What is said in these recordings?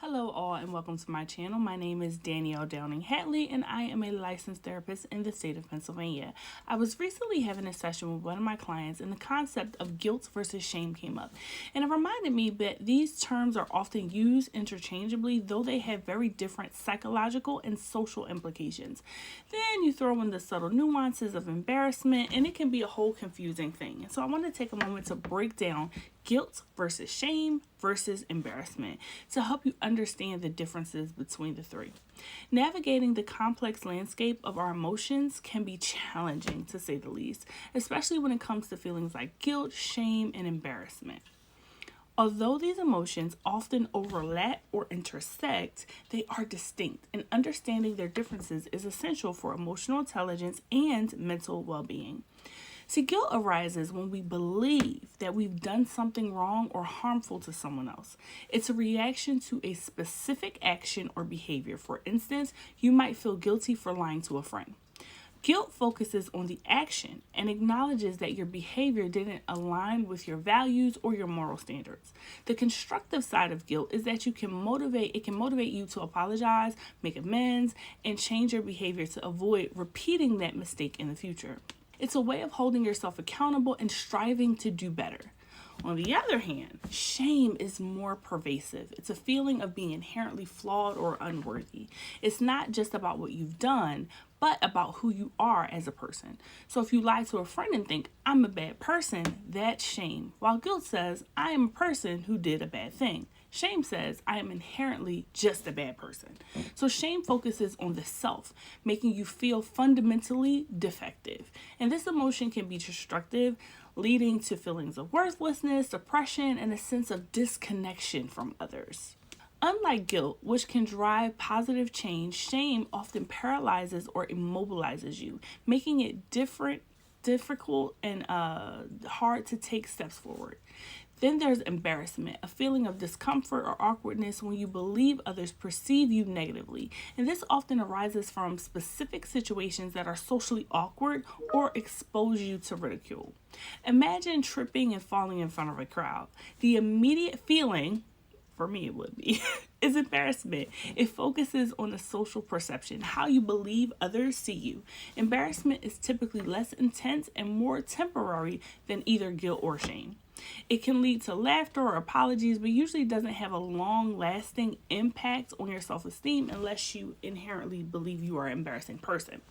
Hello all and welcome to my channel. My name is Danielle Downing-Hatley and I am a licensed therapist in the state of Pennsylvania. I was recently having a session with one of my clients and the concept of guilt versus shame came up. And it reminded me that these terms are often used interchangeably, though they have very different psychological and social implications. Then you throw in the subtle nuances of embarrassment and it can be a whole confusing thing. And so I want to take a moment to break down guilt versus shame versus embarrassment to help you understand the differences between the three. Navigating the complex landscape of our emotions can be challenging, to say the least, especially when it comes to feelings like guilt, shame, and embarrassment. Although these emotions often overlap or intersect, they are distinct, and understanding their differences is essential for emotional intelligence and mental well-being. See, guilt arises when we believe that we've done something wrong or harmful to someone else. It's a reaction to a specific action or behavior. For instance, you might feel guilty for lying to a friend. Guilt focuses on the action and acknowledges that your behavior didn't align with your values or your moral standards. The constructive side of guilt is that it can motivate you to apologize, make amends, and change your behavior to avoid repeating that mistake in the future. It's a way of holding yourself accountable and striving to do better. On the other hand, shame is more pervasive. It's a feeling of being inherently flawed or unworthy. It's not just about what you've done, but about who you are as a person. So if you lie to a friend and think, I'm a bad person, that's shame. While guilt says, I am a person who did a bad thing. Shame says, I am inherently just a bad person. So shame focuses on the self, making you feel fundamentally defective. And this emotion can be destructive, leading to feelings of worthlessness, depression, and a sense of disconnection from others. Unlike guilt, which can drive positive change, shame often paralyzes or immobilizes you, making it difficult and hard to take steps forward. Then there's embarrassment, a feeling of discomfort or awkwardness when you believe others perceive you negatively. And this often arises from specific situations that are socially awkward or expose you to ridicule. Imagine tripping and falling in front of a crowd. The immediate feeling, for me it would be, is embarrassment. It focuses on the social perception, how you believe others see you. Embarrassment is typically less intense and more temporary than either guilt or shame. It can lead to laughter or apologies, but usually doesn't have a long-lasting impact on your self-esteem unless you inherently believe you are an embarrassing person.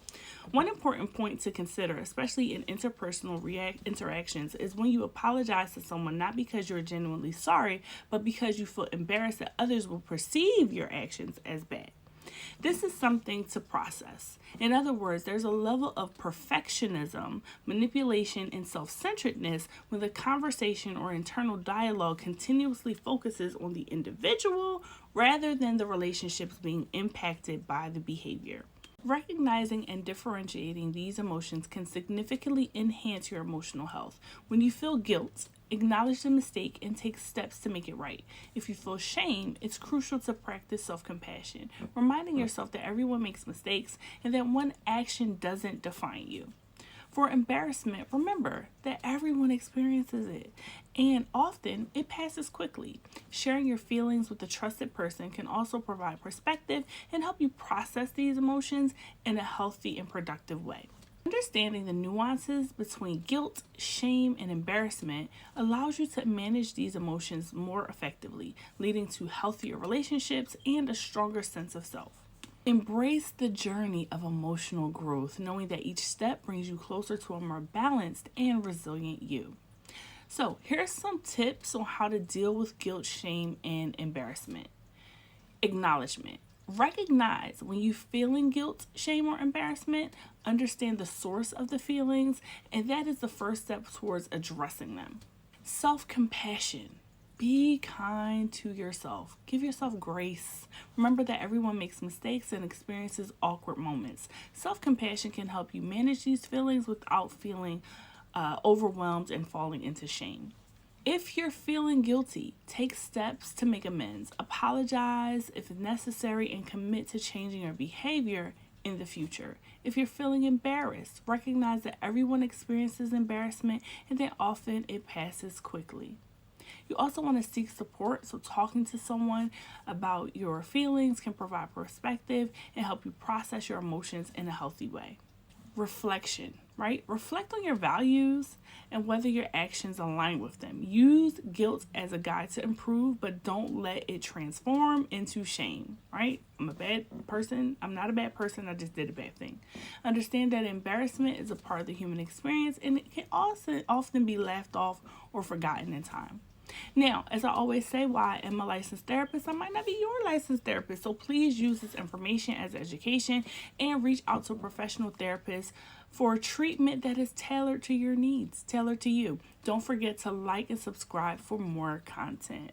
One important point to consider, especially in interpersonal interactions, is when you apologize to someone not because you're genuinely sorry, but because you feel embarrassed that others will perceive your actions as bad. This is something to process. In other words, there's a level of perfectionism, manipulation, and self-centeredness when the conversation or internal dialogue continuously focuses on the individual rather than the relationships being impacted by the behavior. Recognizing and differentiating these emotions can significantly enhance your emotional health. When you feel guilt, acknowledge the mistake and take steps to make it right. If you feel shame, it's crucial to practice self-compassion, reminding yourself that everyone makes mistakes and that one action doesn't define you. For embarrassment, remember that everyone experiences it, and often it passes quickly. Sharing your feelings with a trusted person can also provide perspective and help you process these emotions in a healthy and productive way. Understanding the nuances between guilt, shame, and embarrassment allows you to manage these emotions more effectively, leading to healthier relationships and a stronger sense of self. Embrace the journey of emotional growth, knowing that each step brings you closer to a more balanced and resilient you. So, here's some tips on how to deal with guilt, shame, and embarrassment. Acknowledgement. Recognize when you're feeling guilt, shame, or embarrassment. Understand the source of the feelings, and that is the first step towards addressing them. Self-compassion. Be kind to yourself. Give yourself grace. Remember that everyone makes mistakes and experiences awkward moments. Self-compassion can help you manage these feelings without feeling overwhelmed and falling into shame. If you're feeling guilty, take steps to make amends. Apologize if necessary and commit to changing your behavior in the future. If you're feeling embarrassed, recognize that everyone experiences embarrassment and that often it passes quickly. You also want to seek support. So talking to someone about your feelings can provide perspective and help you process your emotions in a healthy way. Reflection, right? Reflect on your values and whether your actions align with them. Use guilt as a guide to improve, but don't let it transform into shame, right? I'm a bad person. I'm not a bad person. I just did a bad thing. Understand that embarrassment is a part of the human experience, and it can also often be laughed off or forgotten in time. Now, as I always say, while I am a licensed therapist, I might not be your licensed therapist. So please use this information as education and reach out to a professional therapist for treatment that is tailored to your needs, tailored to you. Don't forget to like and subscribe for more content.